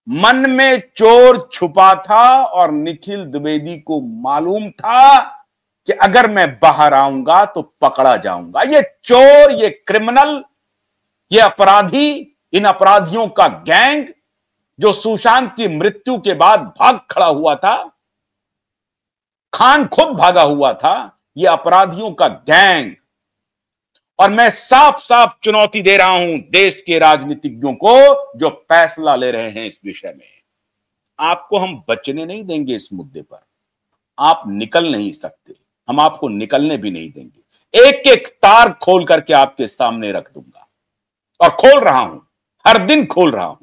मन में चोर छुपा था और निखिल द्विवेदी को मालूम था कि अगर मैं बाहर आऊंगा तो पकड़ा जाऊंगा। ये चोर, ये क्रिमिनल, ये अपराधी, इन अपराधियों का गैंग जो सुशांत की मृत्यु के बाद भाग खड़ा हुआ था, खान खुद भागा हुआ था, ये अपराधियों का गैंग। और मैं साफ साफ चुनौती दे रहा हूं देश के राजनीतिज्ञों को जो फैसला ले रहे हैं इस विषय में। आपको हम बचने नहीं देंगे इस मुद्दे पर। आप निकल नहीं सकते, हम आपको निकलने भी नहीं देंगे। एक एक तार खोल करके आपके सामने रख दूंगा और खोल रहा हूं, हर दिन खोल रहा हूं।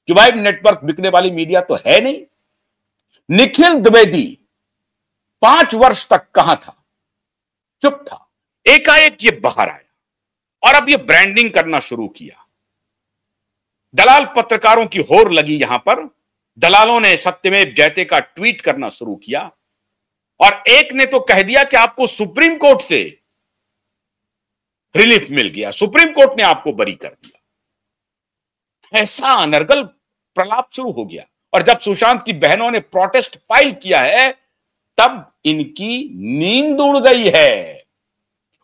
क्योंकि नेटवर्क बिकने वाली मीडिया तो है नहीं। निखिल द्विवेदी 5 वर्ष तक कहां था? चुप था। एकाएक ये बाहर आया और अब ये ब्रांडिंग करना शुरू किया। दलाल पत्रकारों की होड़ लगी यहां पर। दलालों ने सत्यमेव जयते का ट्वीट करना शुरू किया और एक ने तो कह दिया कि आपको सुप्रीम कोर्ट से रिलीफ मिल गया, सुप्रीम कोर्ट ने आपको बरी कर दिया। ऐसा अनर्गल प्रलाप शुरू हो गया। और जब सुशांत की बहनों ने प्रोटेस्ट फाइल किया है तब इनकी नींद उड़ गई है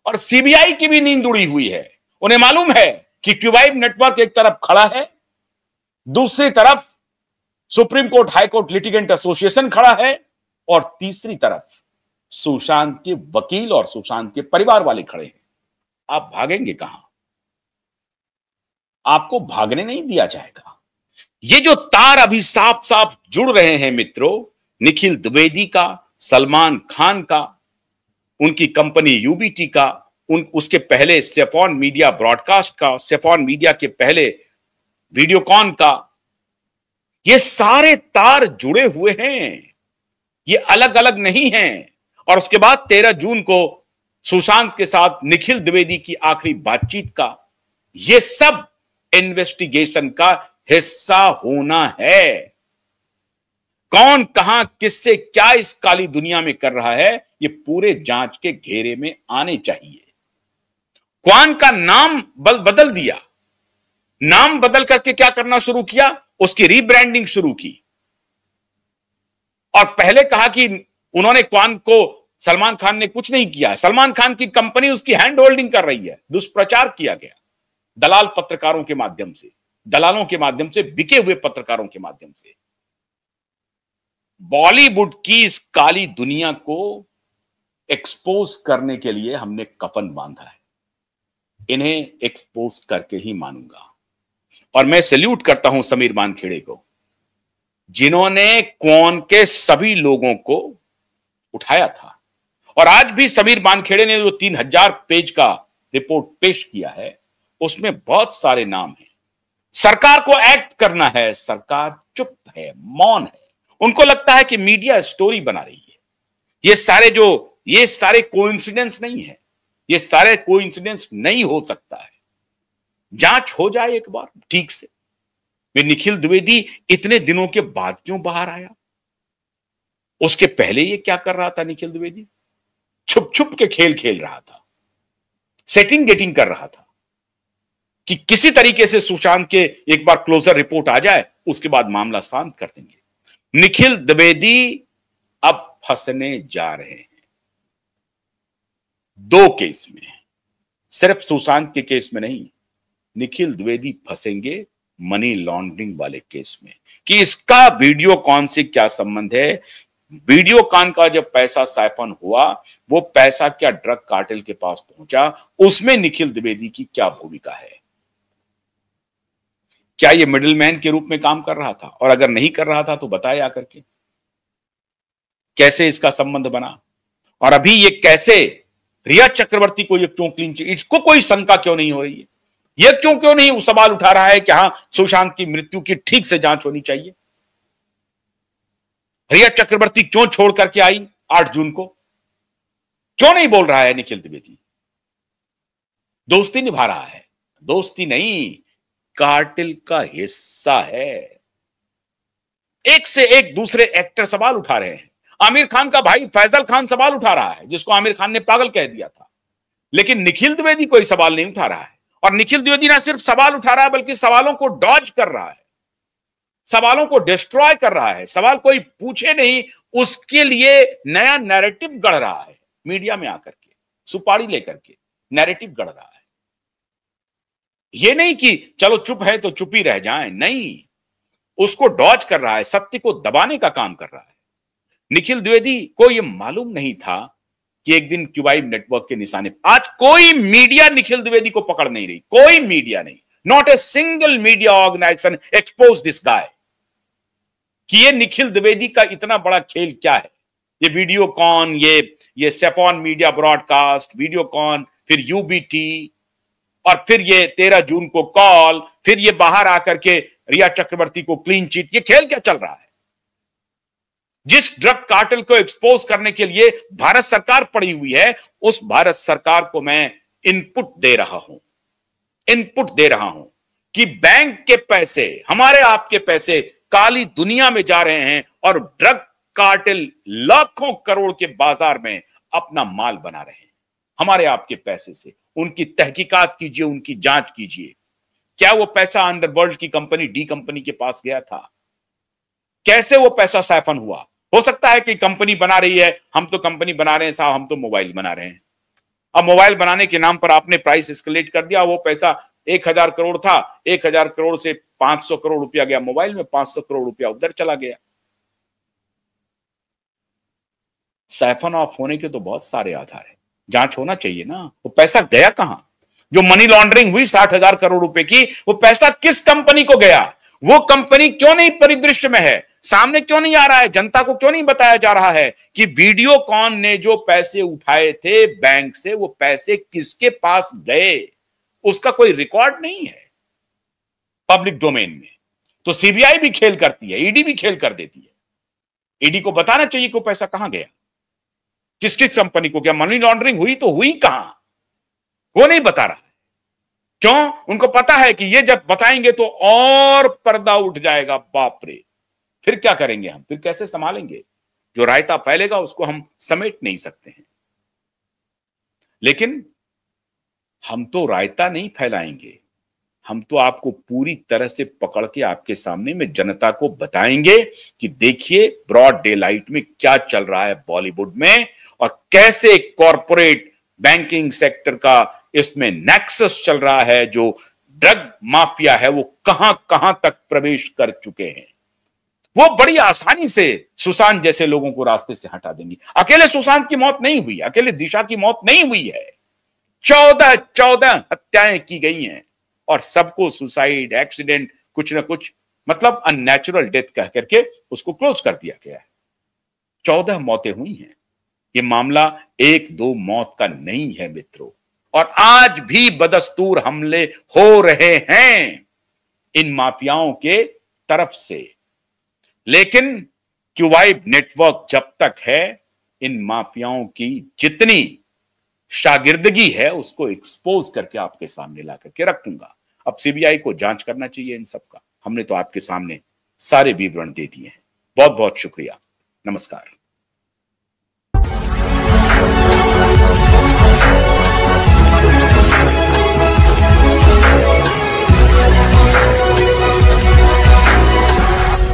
और सीबीआई की भी नींद उड़ी हुई है। उन्हें मालूम है कि क्यूबाइब नेटवर्क एक तरफ खड़ा है, दूसरी तरफ supreme court high court litigant association खड़ा है और तीसरी तरफ सुशांत के वकील और सुशांत के परिवार वाले खड़े हैं। आप भागेंगे कहां? आपको भागने नहीं दिया जाएगा। ये जो तार अभी साफ साफ जुड़ रहे हैं मित्रों, निखिल द्विवेदी का, सलमान खान का, उनकी कंपनी यूबीटी का, उसके पहले सेफॉन मीडिया ब्रॉडकास्ट का, सेफॉन मीडिया के पहले वीडियोकॉन का, ये सारे तार जुड़े हुए हैं, ये अलग अलग नहीं हैं। और उसके बाद 13 जून को सुशांत के साथ निखिल द्विवेदी की आखिरी बातचीत का, ये सब इन्वेस्टिगेशन का हिस्सा होना है। कौन कहां किससे क्या इस काली दुनिया में कर रहा है, ये पूरे जांच के घेरे में आने चाहिए। क्वान का नाम बदल दिया, नाम बदल करके क्या करना शुरू किया? उसकी रीब्रांडिंग शुरू की और पहले कहा कि उन्होंने क्वान को, सलमान खान ने कुछ नहीं किया, सलमान खान की कंपनी उसकी हैंड होल्डिंग कर रही है। दुष्प्रचार किया गया दलाल पत्रकारों के माध्यम से, दलालों के माध्यम से, बिके हुए पत्रकारों के माध्यम से। बॉलीवुड की इस काली दुनिया को एक्सपोज करने के लिए हमने कफन बांधा है। इन्हें एक्सपोज करके ही मानूंगा। और मैं सैल्यूट करता हूं समीर वानखेड़े को, जिन्होंने क्वान के सभी लोगों को उठाया था। और आज भी समीर वानखेड़े ने जो 3000 पेज का रिपोर्ट पेश किया है, उसमें बहुत सारे नाम हैं। सरकार को एक्ट करना है, सरकार चुप है, मौन है। उनको लगता है कि मीडिया स्टोरी बना रही है। ये सारे कोइंसिडेंस नहीं है, ये सारे कोइंसिडेंस नहीं हो सकता है। जांच हो जाए एक बार ठीक से। वे निखिल द्विवेदी इतने दिनों के बाद क्यों बाहर आया? उसके पहले ये क्या कर रहा था? निखिल द्विवेदी छुप छुप के खेल खेल रहा था, सेटिंग गेटिंग कर रहा था कि किसी तरीके से सुशांत के एक बार क्लोजर रिपोर्ट आ जाए, उसके बाद मामला शांत कर देंगे। निखिल द्विवेदी अब फंसने जा रहे हैं 2 केस में, सिर्फ सुशांत के केस में नहीं। निखिल द्विवेदी फंसेंगे मनी लॉन्ड्रिंग वाले केस में कि इसका वीडियोकॉन से क्या संबंध है। वीडियोकॉन का जब पैसा साइफन हुआ, वो पैसा क्या ड्रग कार्टेल के पास पहुंचा, उसमें निखिल द्विवेदी की क्या भूमिका है? क्या ये मिडिलमैन के रूप में काम कर रहा था? और अगर नहीं कर रहा था तो बताए आकर के कैसे इसका संबंध बना। और अभी ये कैसे रिया चक्रवर्ती को ये क्यों क्लीन चिट, इसको कोई शंका क्यों नहीं हो रही है? ये क्यों नहीं वो सवाल उठा रहा है कि हां, सुशांत की मृत्यु की ठीक से जांच होनी चाहिए। रिया चक्रवर्ती क्यों छोड़ करके आई 8 जून को? क्यों नहीं बोल रहा है निखिल द्विवेदी? दोस्ती निभा रहा है। दोस्ती नहीं, कार्टेल का हिस्सा है। एक से एक दूसरे एक्टर सवाल उठा रहे हैं। आमिर खान का भाई फैजल खान सवाल उठा रहा है, जिसको आमिर खान ने पागल कह दिया था, लेकिन निखिल द्विवेदी कोई सवाल नहीं उठा रहा है। और निखिल द्विवेदी ना सिर्फ सवाल उठा रहा है, बल्कि सवालों को डॉज कर रहा है। सवालों को डिस्ट्रॉय कर रहा है, सवाल कोई पूछे नहीं उसके लिए नया नैरेटिव गढ़ रहा है, मीडिया में आकर के सुपारी लेकर के नैरेटिव गढ़ रहा है। ये नहीं कि चलो चुप है तो चुप ही रह जाएं, नहीं, उसको डॉज कर रहा है, सत्य को दबाने का काम कर रहा है। निखिल द्विवेदी को यह मालूम नहीं था कि एक दिन क्यूबाइब नेटवर्क के निशाने, आज कोई मीडिया निखिल द्विवेदी को पकड़ नहीं रही, कोई मीडिया नहीं, not a single media organisation expose this guy कि ये निखिल द्विवेदी का इतना बड़ा खेल क्या है। ये वीडियोकॉन, ये सेफॉन मीडिया ब्रॉडकास्ट, वीडियोकॉन, फिर यूबीटी, और फिर ये 13 जून को कॉल, फिर ये बाहर आकर के रिया चक्रवर्ती को क्लीन चिट, ये खेल क्या चल रहा है। जिस ड्रग कार्टेल को एक्सपोज करने के लिए भारत सरकार पड़ी हुई है, उस भारत सरकार को मैं इनपुट दे रहा हूं कि बैंक के पैसे, हमारे आपके पैसे काली दुनिया में जा रहे हैं और ड्रग कार्टेल लाखों करोड़ के बाजार में अपना माल बना रहे हैं हमारे आपके पैसे से। उनकी तहकीकात कीजिए, उनकी जांच कीजिए। क्या वो पैसा अंडरवर्ल्ड की कंपनी डी कंपनी के पास गया था? कैसे वो पैसा साइफन हुआ? हो सकता है कि कंपनी बना रही है, हम तो कंपनी बना रहे हैं साहब, हम तो मोबाइल बना रहे हैं। अब मोबाइल बनाने के नाम पर आपने प्राइस एस्केलेट कर दिया, वो पैसा 1000 करोड़ था, 1000 करोड़ से 500 करोड़ रुपया गया मोबाइल में, 500 करोड़ रुपया उधर चला गया। साइफन ऑफ होने के तो बहुत सारे आधार है, जांच होना चाहिए ना। वो पैसा गया कहां? जो मनी लॉन्ड्रिंग हुई 60,000 करोड़ रुपए की, वो पैसा किस कंपनी को गया? वो कंपनी क्यों नहीं परिदृश्य में है, सामने क्यों नहीं आ रहा है, जनता को क्यों नहीं बताया जा रहा है कि वीडियोकॉन ने जो पैसे उठाए थे बैंक से, वो पैसे किसके पास गए? उसका कोई रिकॉर्ड नहीं है पब्लिक डोमेन में। तो सीबीआई भी खेल करती है, ईडी भी खेल कर देती है। ईडी को बताना चाहिए कि वो पैसा कहां गया, किस किस कंपनी को, क्या मनी लॉन्ड्रिंग हुई तो हुई कहां, वो नहीं बता रहा है। क्यों? उनको पता है कि ये जब बताएंगे तो और पर्दा उठ जाएगा, बाप रे, फिर क्या करेंगे हम, फिर कैसे संभालेंगे? जो रायता फैलेगा उसको हम समेट नहीं सकते हैं। लेकिन हम तो रायता नहीं फैलाएंगे, हम तो आपको पूरी तरह से पकड़ के आपके सामने में जनता को बताएंगे कि देखिए ब्रॉड डे लाइट में क्या चल रहा है बॉलीवुड में, और कैसे कॉरपोरेट बैंकिंग सेक्टर का इसमें नेक्सस चल रहा है। जो ड्रग माफिया है वो कहां कहां तक प्रवेश कर चुके हैं। वो बड़ी आसानी से सुशांत जैसे लोगों को रास्ते से हटा देंगे। अकेले सुशांत की मौत नहीं हुई, अकेले दिशा की मौत नहीं हुई है, 14 हत्याएं की गई हैं और सबको सुसाइड, एक्सीडेंट, कुछ ना कुछ मतलब अननेचुरल डेथ कह करके उसको क्लोज कर दिया गया है। 14 मौतें हुई हैं। ये मामला 1-2 मौत का नहीं है मित्रों, और आज भी बदस्तूर हमले हो रहे हैं इन माफियाओं के तरफ से। लेकिन क्यूबाइब नेटवर्क जब तक है, इन माफियाओं की जितनी शागिर्दगी है उसको एक्सपोज करके आपके सामने ला करके रखूंगा। अब सीबीआई को जांच करना चाहिए इन सब का। हमने तो आपके सामने सारे विवरण दे दिए हैं। बहुत बहुत शुक्रिया। नमस्कार।